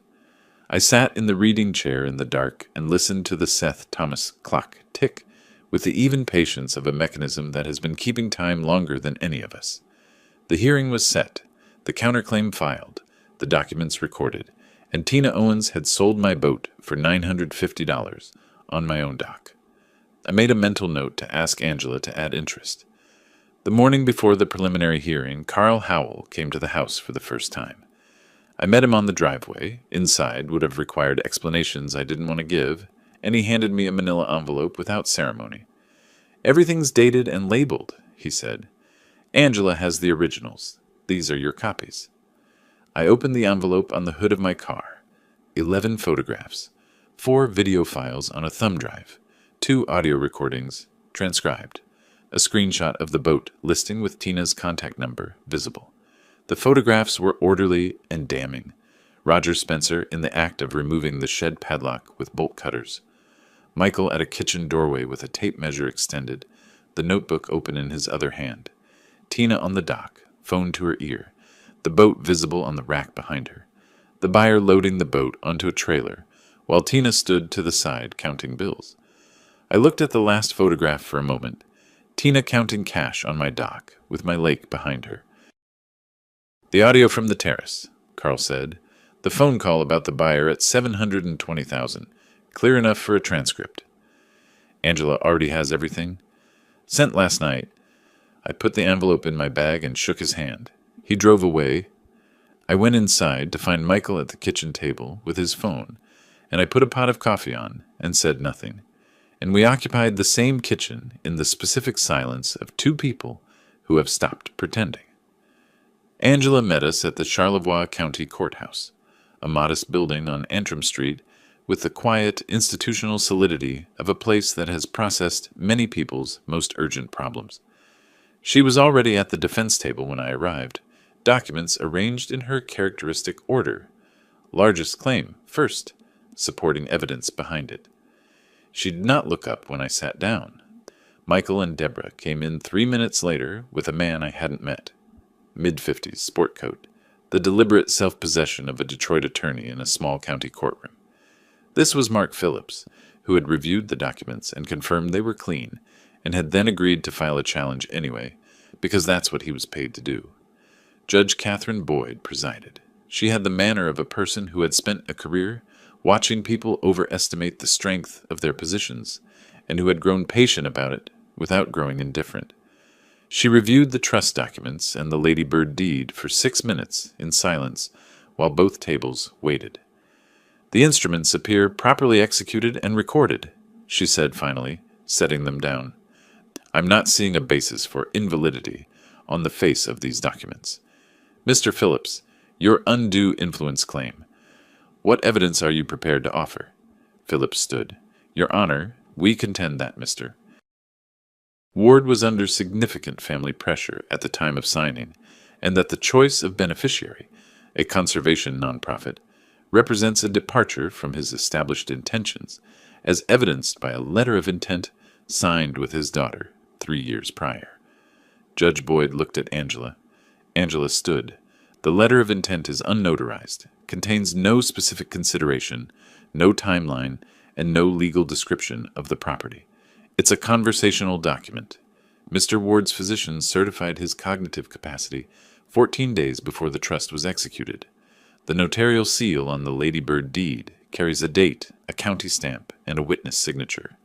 I sat in the reading chair in the dark and listened to the Seth Thomas clock tick with the even patience of a mechanism that has been keeping time longer than any of us. The hearing was set, the counterclaim filed, the documents recorded, and Tina Owens had sold my boat for $950 on my own dock. I made a mental note to ask Angela to add interest. The morning before the preliminary hearing, Carl Howell came to the house for the first time. I met him on the driveway. Inside would have required explanations I didn't want to give, and he handed me a manila envelope without ceremony. "Everything's dated and labeled," he said. "Angela has the originals. These are your copies." I opened the envelope on the hood of my car. 11 photographs, 4 video files on a thumb drive, 2 audio recordings, transcribed, a screenshot of the boat listing with Tina's contact number visible. The photographs were orderly and damning. Roger Spencer in the act of removing the shed padlock with bolt cutters. Michael at a kitchen doorway with a tape measure extended, the notebook open in his other hand. Tina on the dock, phone to her ear, the boat visible on the rack behind her. The buyer loading the boat onto a trailer, while Tina stood to the side counting bills. I looked at the last photograph for a moment. Tina counting cash on my dock, with my lake behind her. "The audio from the terrace," Carl said. "The phone call about the buyer at $720,000. Clear enough for a transcript." "Angela already has everything?" "Sent last night." I put the envelope in my bag and shook his hand. He drove away. I went inside to find Michael at the kitchen table with his phone, and I put a pot of coffee on and said nothing. And we occupied the same kitchen in the specific silence of 2 people who have stopped pretending. Angela met us at the Charlevoix County Courthouse, a modest building on Antrim Street with the quiet institutional solidity of a place that has processed many people's most urgent problems. She was already at the defense table when I arrived, documents arranged in her characteristic order. Largest claim first, supporting evidence behind it. She did not look up when I sat down. Michael and Deborah came in 3 minutes later with a man I hadn't met. Mid-50s, sport coat, the deliberate self-possession of a Detroit attorney in a small county courtroom. This was Mark Phillips, who had reviewed the documents and confirmed they were clean, and had then agreed to file a challenge anyway, because that's what he was paid to do. Judge Catherine Boyd presided. She had the manner of a person who had spent a career watching people overestimate the strength of their positions, and who had grown patient about it without growing indifferent. She reviewed the trust documents and the Lady Bird deed for 6 minutes in silence while both tables waited. "The instruments appear properly executed and recorded," she said finally, setting them down. "I'm not seeing a basis for invalidity on the face of these documents. Mr. Phillips, your undue influence claim. What evidence are you prepared to offer?" Phillips stood. "Your Honor, we contend that, Mr. Ward was under significant family pressure at the time of signing, and that the choice of beneficiary, a conservation nonprofit, represents a departure from his established intentions, as evidenced by a letter of intent signed with his daughter 3 years prior. Judge Boyd looked at Angela. Angela stood. The letter of intent is unnotarized, contains no specific consideration, no timeline, and no legal description of the property. It's a conversational document. Mr. Ward's physician certified his cognitive capacity 14 days before the trust was executed. The notarial seal on the Lady Bird deed carries a date, a county stamp, and a witness signature.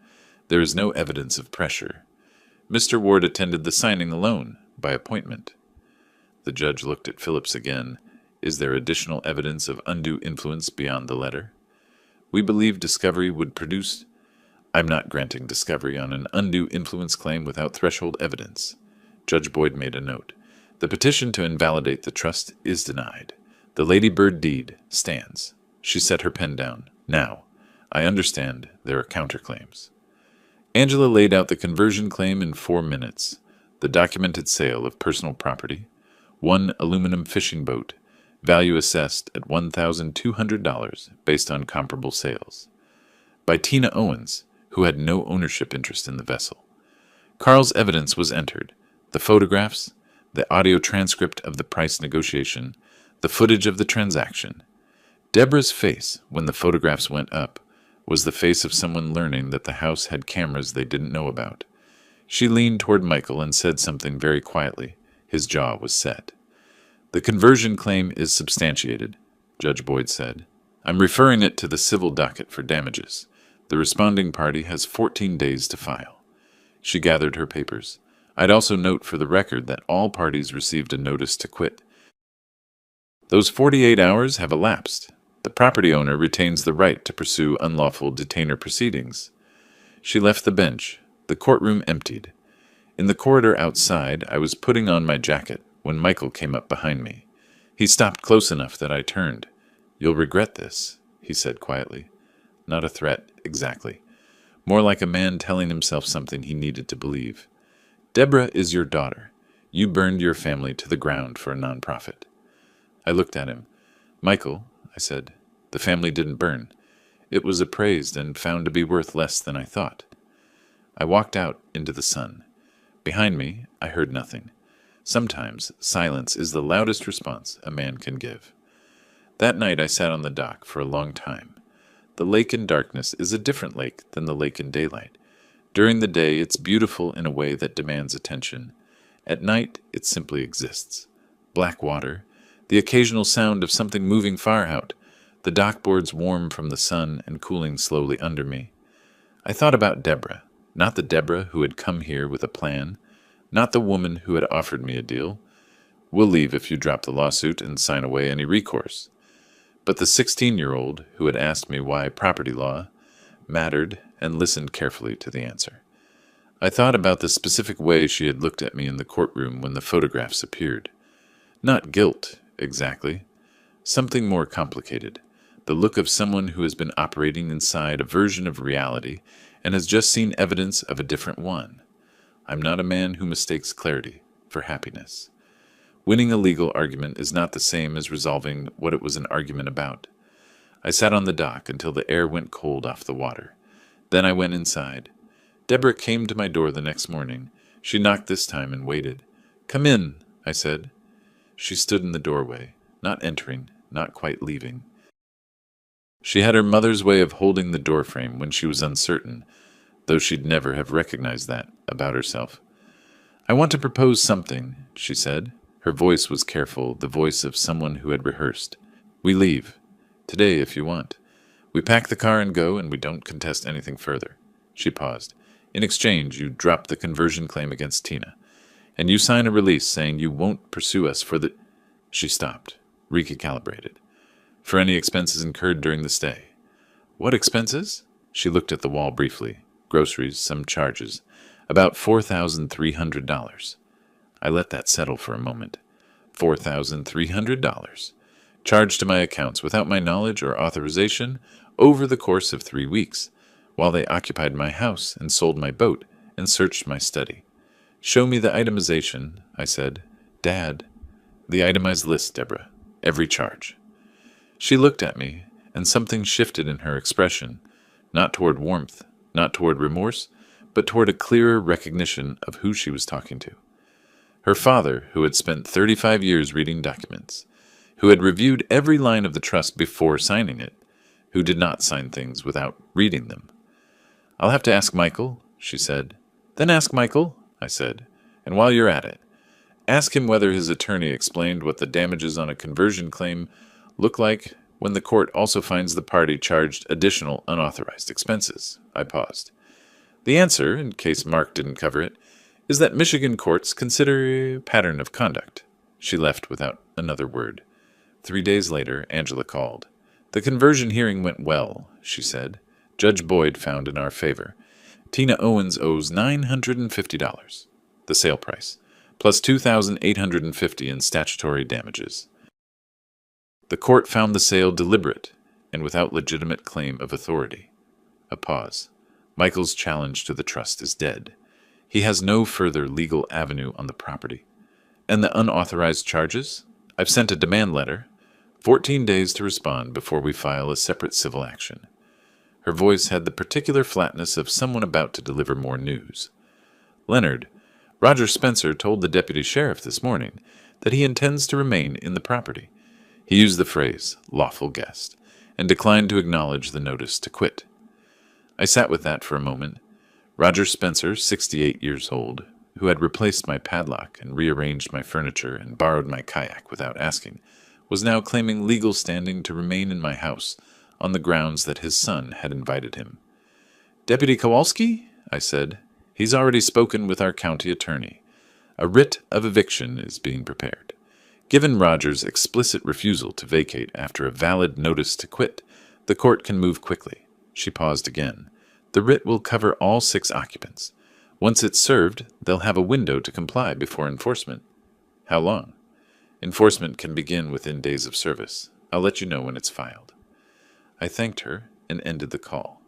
There is no evidence of pressure. Mr. Ward attended the signing alone, by appointment. The judge looked at Phillips again. Is there additional evidence of undue influence beyond the letter? We believe discovery would produce. I'm not granting discovery on an undue influence claim without threshold evidence. Judge Boyd made a note. The petition to invalidate the trust is denied. The Lady Bird deed stands. She set her pen down. Now, I understand there are counterclaims. Angela laid out the conversion claim in 4 minutes. The documented sale of personal property, one aluminum fishing boat, value assessed at $1,200 based on comparable sales, by Tina Owens, who had no ownership interest in the vessel. Carl's evidence was entered: the photographs, the audio transcript of the price negotiation, the footage of the transaction. Deborah's face, when the photographs went up, was the face of someone learning that the house had cameras they didn't know about. She leaned toward Michael and said something very quietly. His jaw was set. The conversion claim is substantiated, Judge Boyd said. I'm referring it to the civil docket for damages. The responding party has 14 days to file. She gathered her papers. I'd also note for the record that all parties received a notice to quit. Those 48 hours have elapsed. The property owner retains the right to pursue unlawful detainer proceedings. She left the bench. The courtroom emptied. In the corridor outside, I was putting on my jacket when Michael came up behind me. He stopped close enough that I turned. You'll regret this, he said quietly. Not a threat, exactly. More like a man telling himself something he needed to believe. Deborah is your daughter. You burned your family to the ground for a nonprofit. I looked at him. Michael, I said, the family didn't burn. It was appraised and found to be worth less than I thought. I walked out into the sun. Behind me, I heard nothing. Sometimes silence is the loudest response a man can give. That night I sat on the dock for a long time. The lake in darkness is a different lake than the lake in daylight. During the day, it's beautiful in a way that demands attention. At night, it simply exists. Black water, the occasional sound of something moving far out, the dockboards warm from the sun and cooling slowly under me. I thought about Deborah, not the Deborah who had come here with a plan, not the woman who had offered me a deal. We'll leave if you drop the lawsuit and sign away any recourse. But the 16-year-old who had asked me why property law mattered and listened carefully to the answer. I thought about the specific way she had looked at me in the courtroom when the photographs appeared. Not guilt, exactly. Something more complicated. The look of someone who has been operating inside a version of reality and has just seen evidence of a different one. I'm not a man who mistakes clarity for happiness. Winning a legal argument is not the same as resolving what it was an argument about. I sat on the dock until the air went cold off the water. Then I went inside. Deborah came to my door the next morning. She knocked this time and waited. Come in, I said. She stood in the doorway, not entering, not quite leaving. She had her mother's way of holding the doorframe when she was uncertain, though she'd never have recognized that about herself. I want to propose something, she said. Her voice was careful, the voice of someone who had rehearsed. We leave. Today, if you want. We pack the car and go, and we don't contest anything further. She paused. In exchange, you drop the conversion claim against Tina, and you sign a release saying you won't pursue us for the... She stopped, recalibrated. For any expenses incurred during the stay. What expenses? She looked at the wall briefly. Groceries, some charges. About $4,300. I let that settle for a moment. $4,300. Charged to my accounts without my knowledge or authorization over the course of 3 weeks, while they occupied my house and sold my boat and searched my study. Show me the itemization, I said. Dad. The itemized list, Deborah. Every charge. She looked at me, and something shifted in her expression, not toward warmth, not toward remorse, but toward a clearer recognition of who she was talking to. Her father, who had spent 35 years reading documents, who had reviewed every line of the trust before signing it, who did not sign things without reading them. I'll have to ask Michael, she said. Then ask Michael, I said, and while you're at it, ask him whether his attorney explained what the damages on a conversion claim look like when the court also finds the party charged additional unauthorized expenses. I paused. The answer, in case Mark didn't cover it, is that Michigan courts consider a pattern of conduct. She left without another word. 3 days later, Angela called. The conversion hearing went well, she said. Judge Boyd found in our favor. Tina Owens owes $950, the sale price, plus $2,850 in statutory damages. The court found the sale deliberate and without legitimate claim of authority. A pause. Michael's challenge to the trust is dead. He has no further legal avenue on the property. And the unauthorized charges? I've sent a demand letter. 14 days to respond before we file a separate civil action. Her voice had the particular flatness of someone about to deliver more news. Leonard, Roger Spencer told the deputy sheriff this morning that he intends to remain in the property. He used the phrase, lawful guest, and declined to acknowledge the notice to quit. I sat with that for a moment. Roger Spencer, 68 years old, who had replaced my padlock and rearranged my furniture and borrowed my kayak without asking, was now claiming legal standing to remain in my house on the grounds that his son had invited him. Deputy Kowalski? I said. He's already spoken with our county attorney. A writ of eviction is being prepared. Given Roger's explicit refusal to vacate after a valid notice to quit, the court can move quickly. She paused again. The writ will cover all 6 occupants. Once it's served, they'll have a window to comply before enforcement. How long? Enforcement can begin within days of service. I'll let you know when it's filed. I thanked her and ended the call.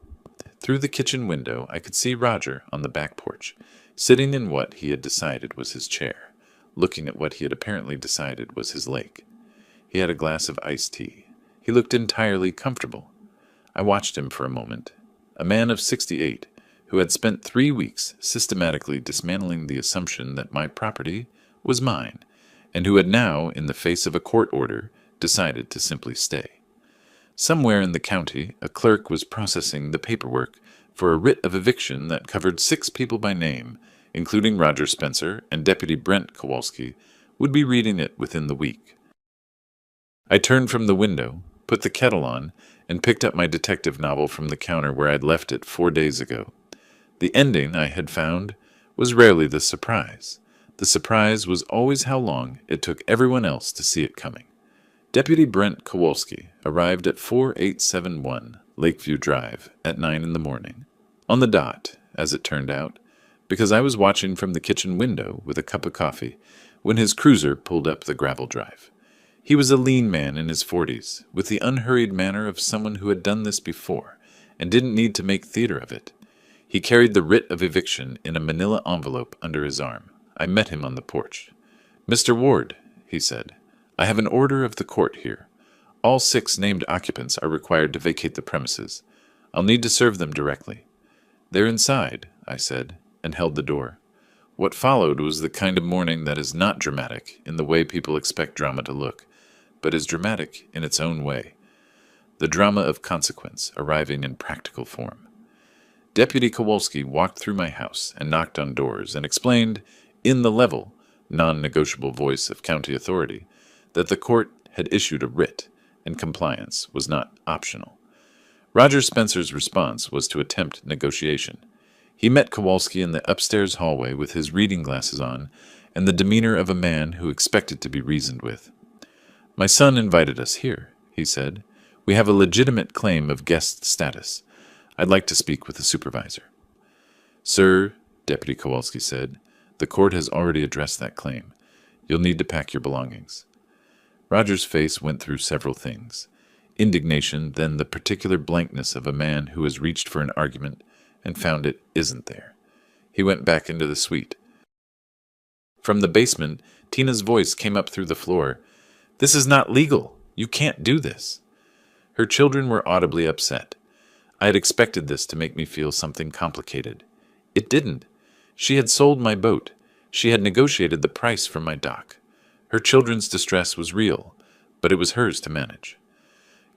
Through the kitchen window, I could see Roger on the back porch, sitting in what he had decided was his chair, looking at what he had apparently decided was his lake. He had a glass of iced tea. He looked entirely comfortable. I watched him for a moment. A man of 68, who had spent 3 weeks systematically dismantling the assumption that my property was mine, and who had now, in the face of a court order, decided to simply stay. Somewhere in the county, a clerk was processing the paperwork for a writ of eviction that covered 6 people by name, including Roger Spencer, and Deputy Brent Kowalski would be reading it within the week. I turned from the window, put the kettle on, and picked up my detective novel from the counter where I'd left it 4 days ago. The ending, I had found, was rarely the surprise. The surprise was always how long it took everyone else to see it coming. Deputy Brent Kowalski arrived at 4871 Lakeview Drive at 9 in the morning. On the dot, as it turned out, because I was watching from the kitchen window with a cup of coffee when his cruiser pulled up the gravel drive. He was a lean man in his 40s, with the unhurried manner of someone who had done this before and didn't need to make theater of it. He carried the writ of eviction in a manila envelope under his arm. I met him on the porch. "Mr. Ward," he said, "I have an order of the court here. All 6 named occupants are required to vacate the premises. I'll need to serve them directly." "They're inside," I said, and held the door. What followed was the kind of morning that is not dramatic in the way people expect drama to look, but is dramatic in its own way. The drama of consequence arriving in practical form. Deputy Kowalski walked through my house and knocked on doors and explained, in the level, non-negotiable voice of county authority, that the court had issued a writ, and compliance was not optional. Roger Spencer's response was to attempt negotiation. He met Kowalski in the upstairs hallway with his reading glasses on and the demeanor of a man who expected to be reasoned with. "My son invited us here," he said. "We have a legitimate claim of guest status. I'd like to speak with the supervisor." "Sir," Deputy Kowalski said, "the court has already addressed that claim. You'll need to pack your belongings." Roger's face went through several things. Indignation, then the particular blankness of a man who has reached for an argument and found it isn't there. He went back into the suite. From the basement, Tina's voice came up through the floor. "This is not legal. You can't do this." Her children were audibly upset. I had expected this to make me feel something complicated. It didn't. She had sold my boat. She had negotiated the price for my dock. Her children's distress was real, but it was hers to manage.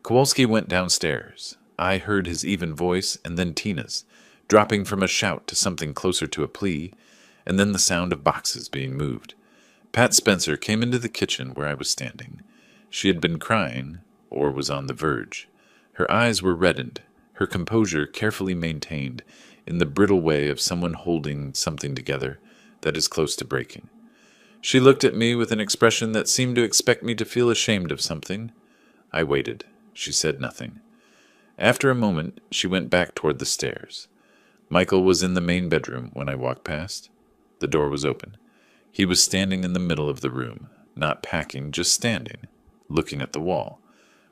Kowalski went downstairs. I heard his even voice and then Tina's, dropping from a shout to something closer to a plea, and then the sound of boxes being moved. Pat Spencer came into the kitchen where I was standing. She had been crying, or was on the verge. Her eyes were reddened, her composure carefully maintained in the brittle way of someone holding something together that is close to breaking. She looked at me with an expression that seemed to expect me to feel ashamed of something. I waited. She said nothing. After a moment, she went back toward the stairs. Michael was in the main bedroom when I walked past. The door was open. He was standing in the middle of the room, not packing, just standing, looking at the wall.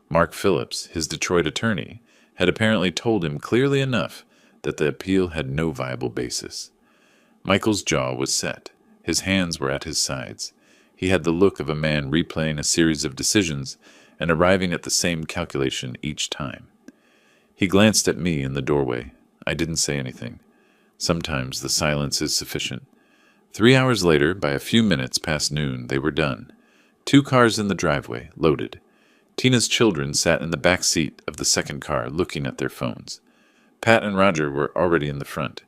Mark Phillips, his Detroit attorney, had apparently told him clearly enough that the appeal had no viable basis. Michael's jaw was set. His hands were at his sides. He had the look of a man replaying a series of decisions and arriving at the same calculation each time. He glanced at me in the doorway. I didn't say anything. Sometimes the silence is sufficient. 3 hours later, by a few minutes past noon, they were done. 2 cars in the driveway, loaded. Tina's children sat in the back seat of the second car, looking at their phones. Pat and Roger were already in the front.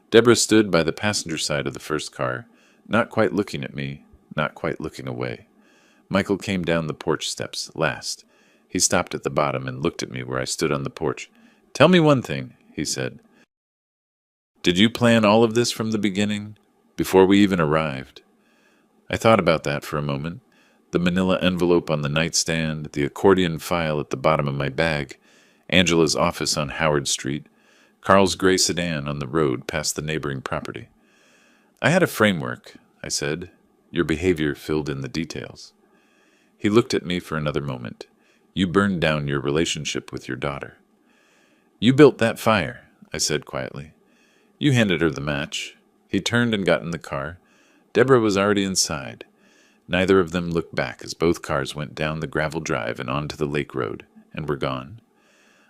Deborah stood by the passenger side of the first car, not quite looking at me, not quite looking away. Michael came down the porch steps last. He stopped at the bottom and looked at me where I stood on the porch. "Tell me one thing," he said. "Did you plan all of this from the beginning, before we even arrived?" I thought about that for a moment. The manila envelope on the nightstand, the accordion file at the bottom of my bag, Angela's office on Howard Street, Carl's gray sedan on the road past the neighboring property. "I had a framework," I said. "Your behavior filled in the details." He looked at me for another moment. "You burned down your relationship with your daughter." "You built that fire," I said quietly. "You handed her the match." He turned and got in the car. Deborah was already inside. Neither of them looked back as both cars went down the gravel drive and onto the lake road, and were gone.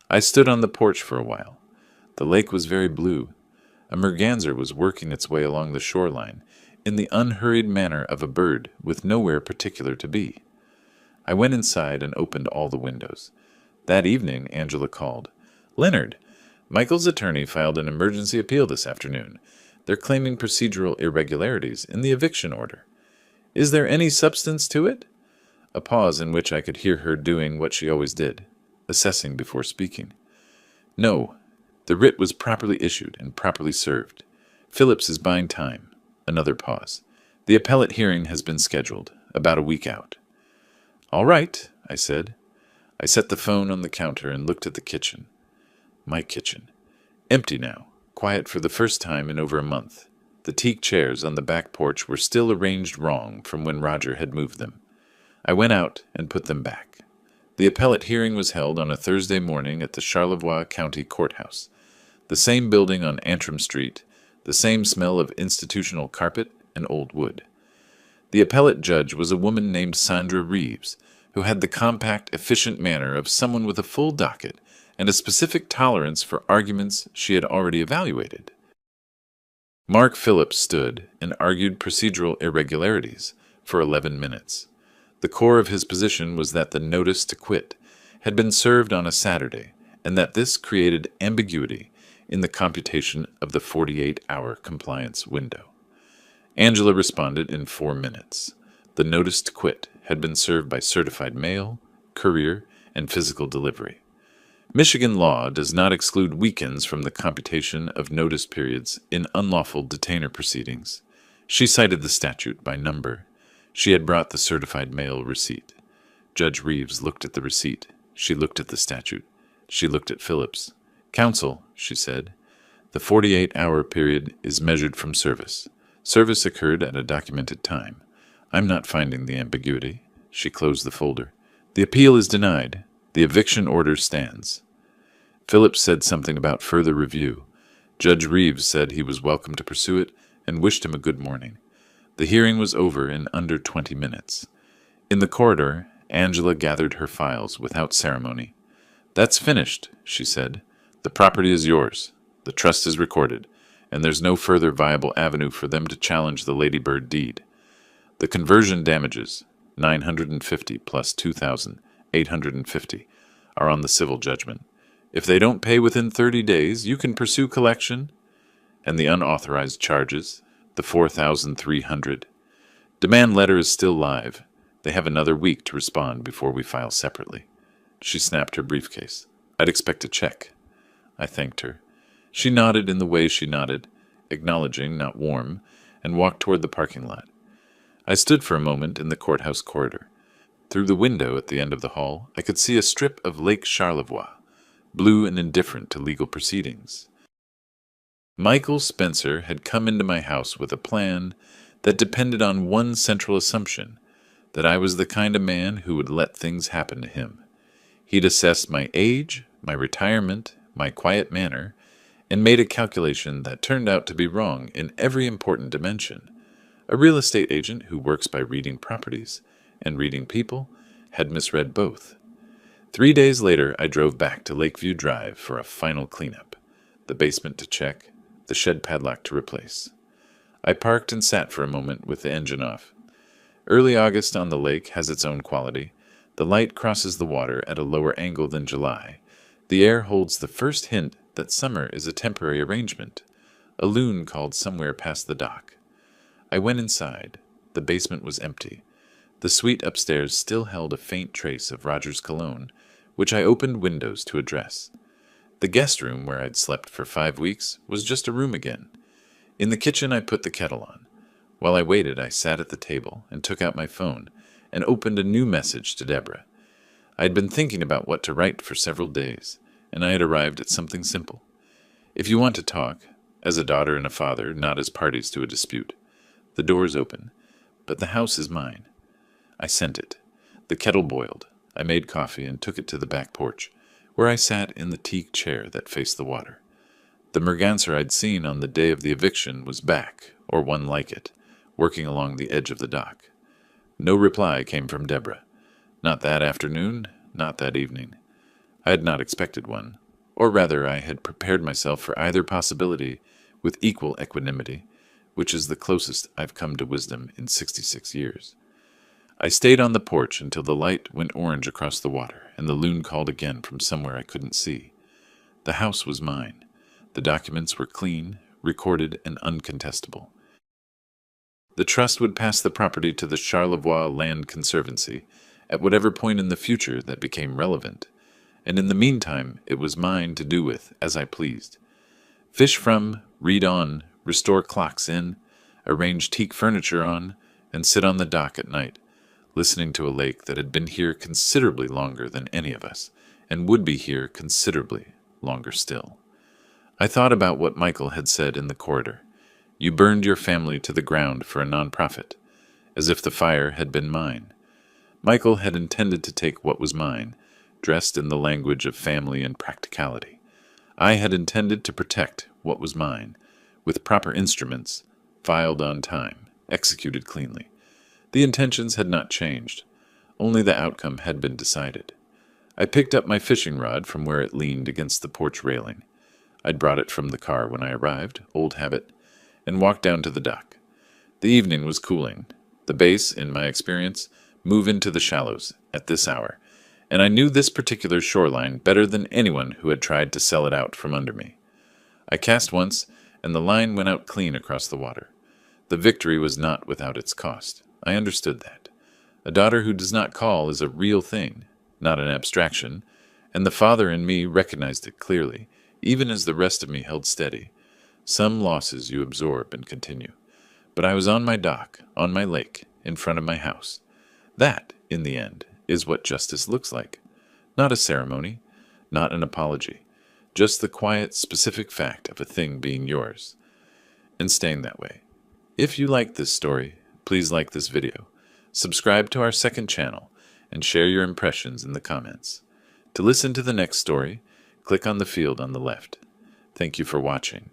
I stood on the porch for a while. The lake was very blue. A merganser was working its way along the shoreline, in the unhurried manner of a bird with nowhere particular to be. I went inside and opened all the windows. That evening, Angela called. "Leonard, Michael's attorney filed an emergency appeal this afternoon. They're claiming procedural irregularities in the eviction order. Is there any substance to it?" A pause in which I could hear her doing what she always did, assessing before speaking. "No. The writ was properly issued and properly served. Phillips is buying time." Another pause. "The appellate hearing has been scheduled, about a week out." "All right," I said. I set the phone on the counter and looked at the kitchen. My kitchen. Empty now, quiet for the first time in over a month. The teak chairs on the back porch were still arranged wrong from when Roger had moved them. I went out and put them back. The appellate hearing was held on a Thursday morning at the Charlevoix County Courthouse. The same building on Antrim Street, the same smell of institutional carpet and old wood. The appellate judge was a woman named Sandra Reeves, who had the compact, efficient manner of someone with a full docket and a specific tolerance for arguments she had already evaluated. Mark Phillips stood and argued procedural irregularities for 11 minutes. The core of his position was that the notice to quit had been served on a Saturday, and that this created ambiguity in the computation of the 48-hour compliance window. Angela responded in 4 minutes. The notice to quit had been served by certified mail, courier, and physical delivery. Michigan law does not exclude weekends from the computation of notice periods in unlawful detainer proceedings. She cited the statute by number. She had brought the certified mail receipt. Judge Reeves looked at the receipt. She looked at the statute. She looked at Phillips. "Counsel," she said, "the 48-hour period is measured from service. Service occurred at a documented time. I'm not finding the ambiguity." She closed the folder. "The appeal is denied. The eviction order stands." Phillips said something about further review. Judge Reeves said he was welcome to pursue it and wished him a good morning. The hearing was over in under 20 minutes. In the corridor, Angela gathered her files without ceremony. "That's finished," she said. "The property is yours. The trust is recorded, and there's no further viable avenue for them to challenge the Lady Bird deed. The conversion damages, $950 plus $2,850, are on the civil judgment. If they don't pay within 30 days, you can pursue collection. And the unauthorized charges, the $4,300. Demand letter is still live. They have another week to respond before we file separately." She snapped her briefcase. "I'd expect a check." I thanked her. She nodded in the way she nodded, acknowledging, not warm, and walked toward the parking lot. I stood for a moment in the courthouse corridor. Through the window at the end of the hall, I could see a strip of Lake Charlevoix, blue and indifferent to legal proceedings. Michael Spencer had come into my house with a plan that depended on one central assumption, that I was the kind of man who would let things happen to him. He'd assessed my age, my retirement, my quiet manner, and made a calculation that turned out to be wrong in every important dimension. A real estate agent who works by reading properties and reading people had misread both. 3 days later, I drove back to Lakeview Drive for a final cleanup, the basement to check, the shed padlock to replace. I parked and sat for a moment with the engine off. Early August on the lake has its own quality. The light crosses the water at a lower angle than July. The air holds the first hint that summer is a temporary arrangement. A loon called somewhere past the dock. I went inside. The basement was empty. The suite upstairs still held a faint trace of Roger's cologne, which I opened windows to address. The guest room, where I'd slept for 5 weeks, was just a room again. In the kitchen, I put the kettle on. While I waited, I sat at the table and took out my phone and opened a new message to Deborah. I had been thinking about what to write for several days, and I had arrived at something simple. If you want to talk, as a daughter and a father, not as parties to a dispute, the door is open, but the house is mine. I sent it. The kettle boiled. I made coffee and took it to the back porch, where I sat in the teak chair that faced the water. The merganser I'd seen on the day of the eviction was back, or one like it, working along the edge of the dock. No reply came from Deborah. Not that afternoon, not that evening. I had not expected one, or rather I had prepared myself for either possibility with equal equanimity, which is the closest I've come to wisdom in 66 years. I stayed on the porch until the light went orange across the water, and the loon called again from somewhere I couldn't see. The house was mine. The documents were clean, recorded, and uncontestable. The trust would pass the property to the Charlevoix Land Conservancy at whatever point in the future that became relevant, and in the meantime it was mine to do with as I pleased. Fish from, read on, restore clocks in, arrange teak furniture on, and sit on the dock at night, listening to a lake that had been here considerably longer than any of us, and would be here considerably longer still. I thought about what Michael had said in the corridor. You burned your family to the ground for a nonprofit, as if the fire had been mine. Michael had intended to take what was mine, dressed in the language of family and practicality. I had intended to protect what was mine, with proper instruments, filed on time, executed cleanly. The intentions had not changed, only the outcome had been decided. I picked up my fishing rod from where it leaned against the porch railing. I'd brought it from the car when I arrived, old habit, and walked down to the dock. The evening was cooling. The bass, in my experience, move into the shallows at this hour, and I knew this particular shoreline better than anyone who had tried to sell it out from under me. I cast once, and the line went out clean across the water. The victory was not without its cost. I understood that. A daughter who does not call is a real thing, not an abstraction, and the father in me recognized it clearly, even as the rest of me held steady. Some losses you absorb and continue. But I was on my dock, on my lake, in front of my house. That, in the end, is what justice looks like. Not a ceremony, not an apology, just the quiet, specific fact of a thing being yours, and staying that way. If you like this story, please like this video, subscribe to our second channel, and share your impressions in the comments. To listen to the next story, click on the field on the left. Thank you for watching.